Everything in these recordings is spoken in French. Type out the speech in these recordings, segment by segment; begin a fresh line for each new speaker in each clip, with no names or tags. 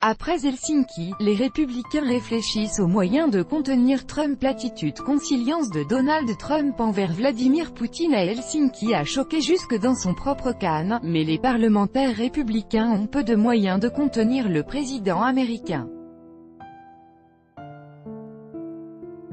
Après Helsinki, les républicains réfléchissent aux moyens de contenir Trump. L'attitude conciliante de Donald Trump envers Vladimir Poutine à Helsinki a choqué jusque dans son propre camp, mais les parlementaires républicains ont peu de moyens de contenir le président américain.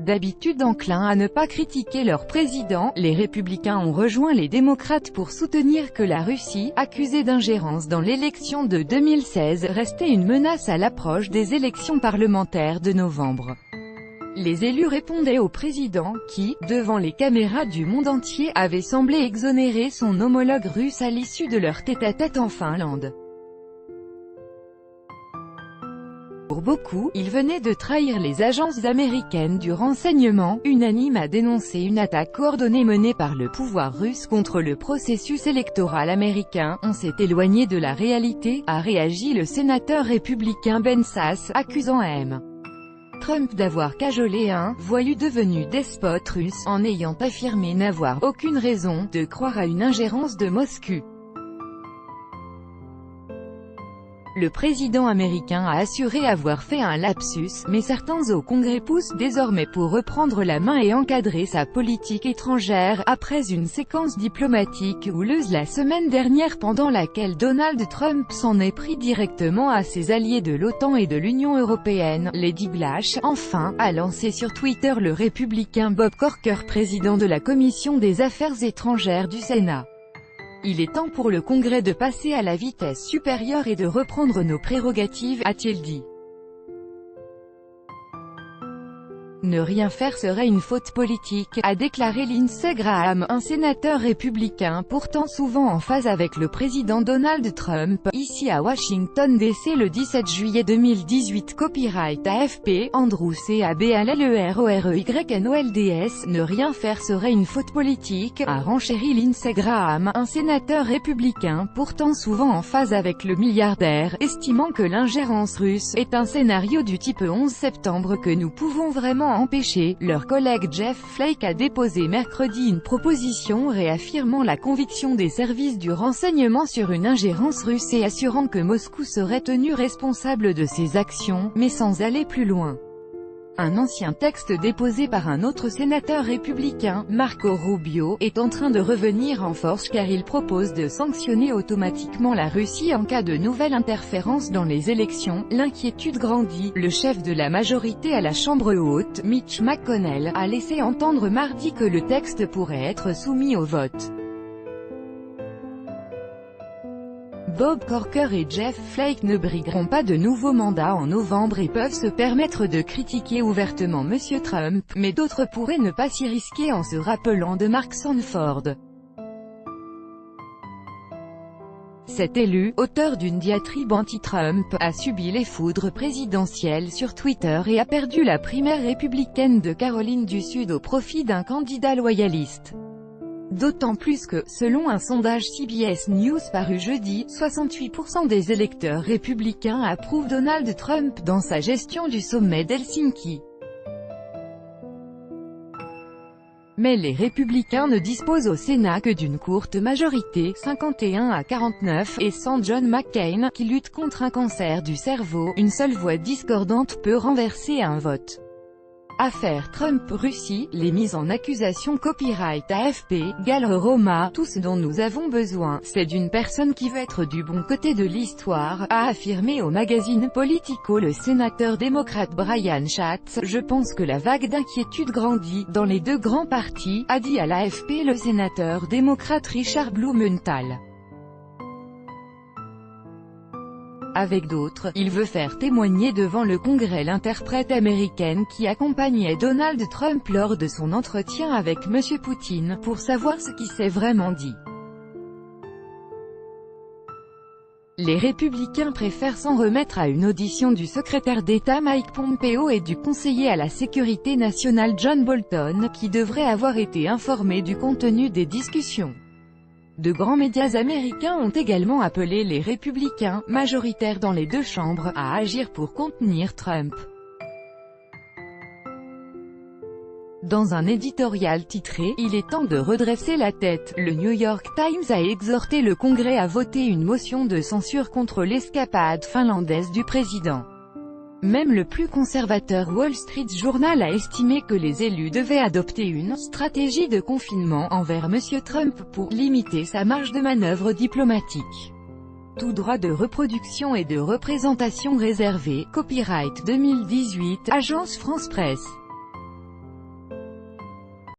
D'habitude enclins à ne pas critiquer leur président, les républicains ont rejoint les démocrates pour soutenir que la Russie, accusée d'ingérence dans l'élection de 2016, restait une menace à l'approche des élections parlementaires de novembre. Les élus répondaient au président, qui, devant les caméras du monde entier, avait semblé exonérer son homologue russe à l'issue de leur tête-à-tête en Finlande. Pour beaucoup, il venait de trahir les agences américaines du renseignement, unanimes à dénoncer une attaque coordonnée menée par le pouvoir russe contre le processus électoral américain. On s'est éloigné de la réalité, a réagi le sénateur républicain Ben Sasse, accusant M. Trump d'avoir cajolé un « voyou devenu despote russe » en ayant affirmé n'avoir aucune raison de croire à une ingérence de Moscou. Le président américain a assuré avoir fait un lapsus, mais certains au Congrès poussent désormais pour reprendre la main et encadrer sa politique étrangère, après une séquence diplomatique houleuse la semaine dernière pendant laquelle Donald Trump s'en est pris directement à ses alliés de l'OTAN et de l'Union européenne. Lady Blash, enfin, a lancé sur Twitter le républicain Bob Corker, président de la Commission des Affaires étrangères du Sénat. Il est temps pour le Congrès de passer à la vitesse supérieure et de reprendre nos prérogatives, a-t-il dit. Ne rien faire serait une faute politique, a déclaré Lindsey Graham, un sénateur républicain pourtant souvent en phase avec le président Donald Trump, ici à Washington DC le 17 juillet 2018. Copyright AFP, Andrew CABLLEROREYNOLDS. Ne rien faire serait une faute politique, a renchéri Lindsey Graham, un sénateur républicain pourtant souvent en phase avec le milliardaire, estimant que l'ingérence russe est un scénario du type 11 septembre que nous pouvons vraiment empêcher. Leur collègue Jeff Flake a déposé mercredi une proposition réaffirmant la conviction des services du renseignement sur une ingérence russe et assurant que Moscou serait tenu responsable de ses actions, mais sans aller plus loin. Un ancien texte déposé par un autre sénateur républicain, Marco Rubio, est en train de revenir en force car il propose de sanctionner automatiquement la Russie en cas de nouvelle interférence dans les élections. L'inquiétude grandit. Le chef de la majorité à la Chambre haute, Mitch McConnell, a laissé entendre mardi que le texte pourrait être soumis au vote. Bob Corker et Jeff Flake ne brigueront pas de nouveau mandat en novembre et peuvent se permettre de critiquer ouvertement M. Trump, mais d'autres pourraient ne pas s'y risquer en se rappelant de Mark Sanford. Cet élu, auteur d'une diatribe anti-Trump, a subi les foudres présidentielles sur Twitter et a perdu la primaire républicaine de Caroline du Sud au profit d'un candidat loyaliste. D'autant plus que, selon un sondage CBS News paru jeudi, 68% des électeurs républicains approuvent Donald Trump dans sa gestion du sommet d'Helsinki. Mais les républicains ne disposent au Sénat que d'une courte majorité, 51 à 49, et sans John McCain, qui lutte contre un cancer du cerveau, une seule voix discordante peut renverser un vote. Affaire Trump-Russie, les mises en accusation copyright AFP, Gal Roma, tout ce dont nous avons besoin, c'est d'une personne qui veut être du bon côté de l'histoire, a affirmé au magazine Politico le sénateur démocrate Brian Schatz. Je pense que la vague d'inquiétude grandit, dans les deux grands partis, a dit à l'AFP le sénateur démocrate Richard Blumenthal. Avec d'autres, il veut faire témoigner devant le Congrès l'interprète américaine qui accompagnait Donald Trump lors de son entretien avec M. Poutine, pour savoir ce qui s'est vraiment dit. Les républicains préfèrent s'en remettre à une audition du secrétaire d'État Mike Pompeo et du conseiller à la sécurité nationale John Bolton, qui devraient avoir été informés du contenu des discussions. De grands médias américains ont également appelé les républicains, majoritaires dans les deux chambres, à agir pour contenir Trump. Dans un éditorial titré « Il est temps de redresser la tête », le New York Times a exhorté le Congrès à voter une motion de censure contre l'escapade finlandaise du président. Même le plus conservateur Wall Street Journal a estimé que les élus devaient adopter une « stratégie de confinement » envers M. Trump pour « limiter sa marge de manœuvre diplomatique ». Tout droit de reproduction et de représentation réservé, copyright 2018, Agence France Presse.